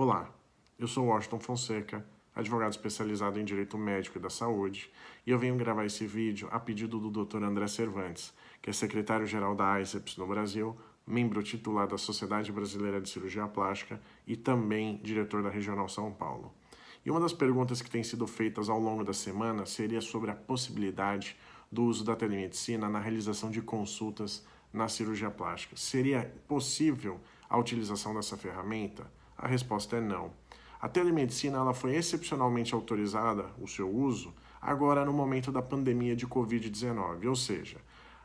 Olá, eu sou Washington Fonseca, advogado especializado em Direito Médico e da Saúde, e eu venho gravar esse vídeo a pedido do Dr. André Cervantes, que é secretário-geral da AICEPS no Brasil, membro titular da Sociedade Brasileira de Cirurgia Plástica e também diretor da Regional São Paulo. E uma das perguntas que têm sido feitas ao longo da semana seria sobre a possibilidade do uso da telemedicina na realização de consultas na cirurgia plástica. Seria possível a utilização dessa ferramenta? A resposta é não. A telemedicina ela foi excepcionalmente autorizada, o seu uso, agora no momento da pandemia de Covid-19, ou seja,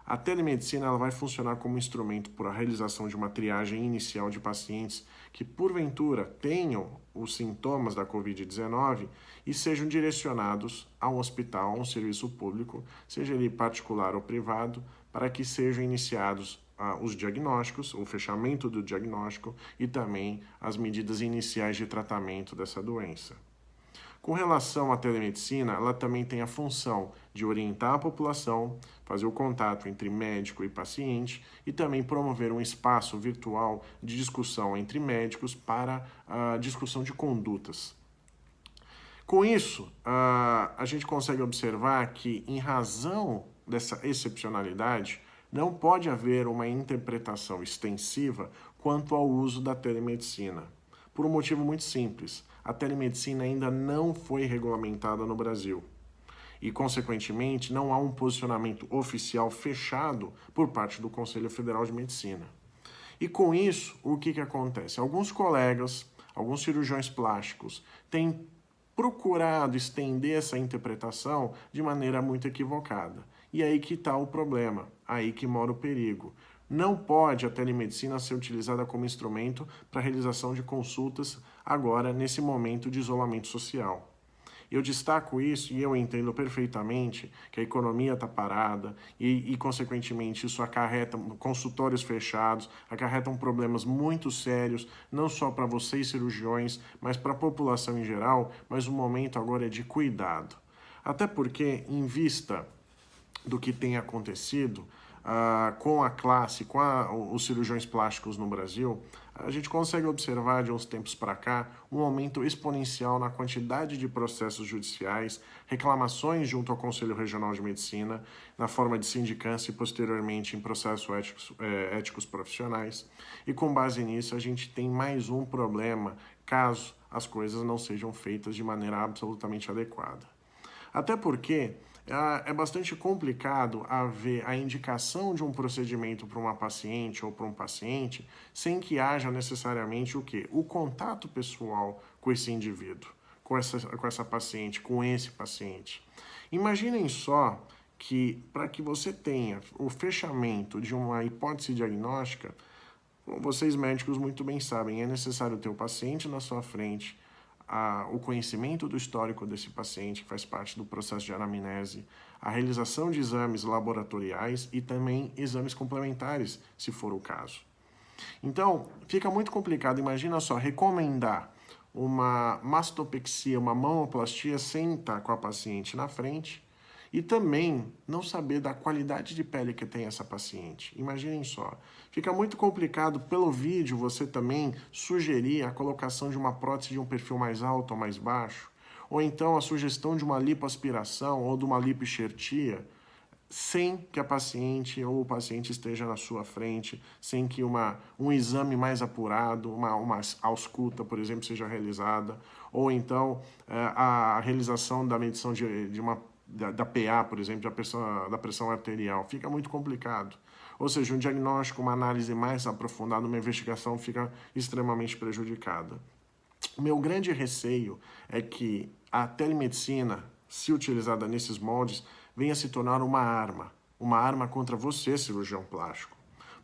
a telemedicina ela vai funcionar como instrumento para a realização de uma triagem inicial de pacientes que, porventura, tenham os sintomas da Covid-19 e sejam direcionados a um hospital, a um serviço público, seja ele particular ou privado, para que sejam iniciados os diagnósticos, o fechamento do diagnóstico e também as medidas iniciais de tratamento dessa doença. Com relação à telemedicina, ela também tem a função de orientar a população, fazer o contato entre médico e paciente e também promover um espaço virtual de discussão entre médicos para a discussão de condutas. Com isso, a gente consegue observar que, em razão dessa excepcionalidade, não pode haver uma interpretação extensiva quanto ao uso da telemedicina, por um motivo muito simples. A telemedicina ainda não foi regulamentada no Brasil e, consequentemente, não há um posicionamento oficial fechado por parte do Conselho Federal de Medicina. E com isso, o que acontece? Alguns colegas, alguns cirurgiões plásticos têm procurado estender essa interpretação de maneira muito equivocada. E aí que está o problema, aí que mora o perigo. Não pode a telemedicina ser utilizada como instrumento para a realização de consultas agora, nesse momento de isolamento social. Eu destaco isso e eu entendo perfeitamente que a economia está parada consequentemente, isso acarreta consultórios fechados, acarretam problemas muito sérios, não só para vocês cirurgiões, mas para a população em geral, mas o momento agora é de cuidado. Até porque, em vista do que tem acontecido com a classe, os cirurgiões plásticos no Brasil, a gente consegue observar de uns tempos para cá um aumento exponencial na quantidade de processos judiciais, reclamações junto ao Conselho Regional de Medicina, na forma de sindicância e posteriormente em processos éticos profissionais. E com base nisso a gente tem mais um problema caso as coisas não sejam feitas de maneira absolutamente adequada. Até porque é bastante complicado haver a indicação de um procedimento para uma paciente ou para um paciente sem que haja necessariamente o quê? O contato pessoal com esse indivíduo, com essa paciente, com esse paciente. Imaginem só que para que você tenha o fechamento de uma hipótese diagnóstica, como vocês médicos muito bem sabem, é necessário ter o paciente na sua frente, o conhecimento do histórico desse paciente, que faz parte do processo de anamnese, a realização de exames laboratoriais e também exames complementares, se for o caso. Então, fica muito complicado. Imagina só, recomendar uma mastopexia, uma mamoplastia sem estar com a paciente na frente e também não saber da qualidade de pele que tem essa paciente. Imaginem só. Fica muito complicado pelo vídeo você também sugerir a colocação de uma prótese de um perfil mais alto ou mais baixo, ou então a sugestão de uma lipoaspiração ou de uma lipoenxertia, sem que a paciente ou o paciente esteja na sua frente, sem que um exame mais apurado, uma ausculta, por exemplo, seja realizada, ou então a realização da medição da PA, por exemplo, da pressão arterial. Fica muito complicado. Ou seja, um diagnóstico, uma análise mais aprofundada, uma investigação fica extremamente prejudicada. O meu grande receio é que a telemedicina, se utilizada nesses moldes, venha se tornar uma arma contra você, cirurgião plástico.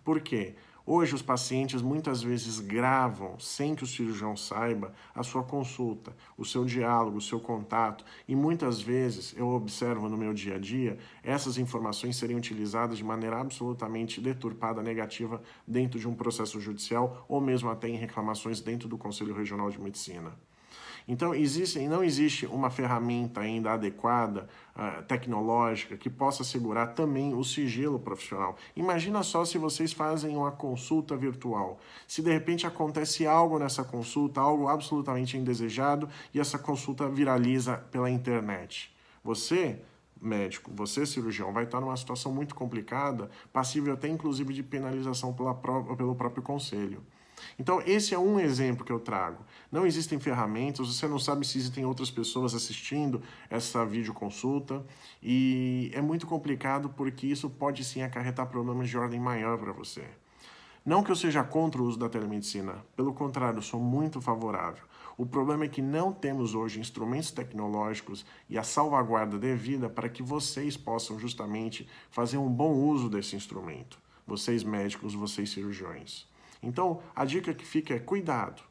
Por quê? Hoje os pacientes muitas vezes gravam, sem que o cirurgião saiba, a sua consulta, o seu diálogo, o seu contato, e muitas vezes, eu observo no meu dia a dia, essas informações serem utilizadas de maneira absolutamente deturpada, negativa, dentro de um processo judicial, ou mesmo até em reclamações dentro do Conselho Regional de Medicina. Então, não existe uma ferramenta ainda adequada, tecnológica, que possa assegurar também o sigilo profissional. Imagina só se vocês fazem uma consulta virtual. Se de repente acontece algo nessa consulta, algo absolutamente indesejado, e essa consulta viraliza pela internet. Você, médico, você, cirurgião, vai estar numa situação muito complicada, passível até inclusive de penalização pelo próprio conselho. Então, esse é um exemplo que eu trago. Não existem ferramentas, você não sabe se existem outras pessoas assistindo essa videoconsulta, e é muito complicado porque isso pode sim acarretar problemas de ordem maior para você. Não que eu seja contra o uso da telemedicina, pelo contrário, eu sou muito favorável. O problema é que não temos hoje instrumentos tecnológicos e a salvaguarda devida para que vocês possam justamente fazer um bom uso desse instrumento. Vocês médicos, vocês cirurgiões. Então, a dica que fica é cuidado.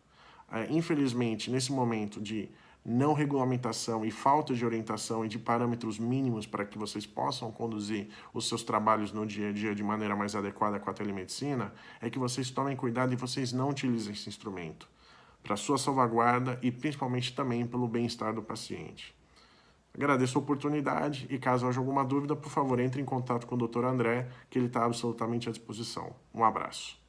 Infelizmente, nesse momento de não regulamentação e falta de orientação e de parâmetros mínimos para que vocês possam conduzir os seus trabalhos no dia a dia de maneira mais adequada com a telemedicina, é que vocês tomem cuidado e vocês não utilizem esse instrumento para sua salvaguarda e principalmente também pelo bem-estar do paciente. Agradeço a oportunidade e caso haja alguma dúvida, por favor, entre em contato com o Dr. André, que ele está absolutamente à disposição. Um abraço.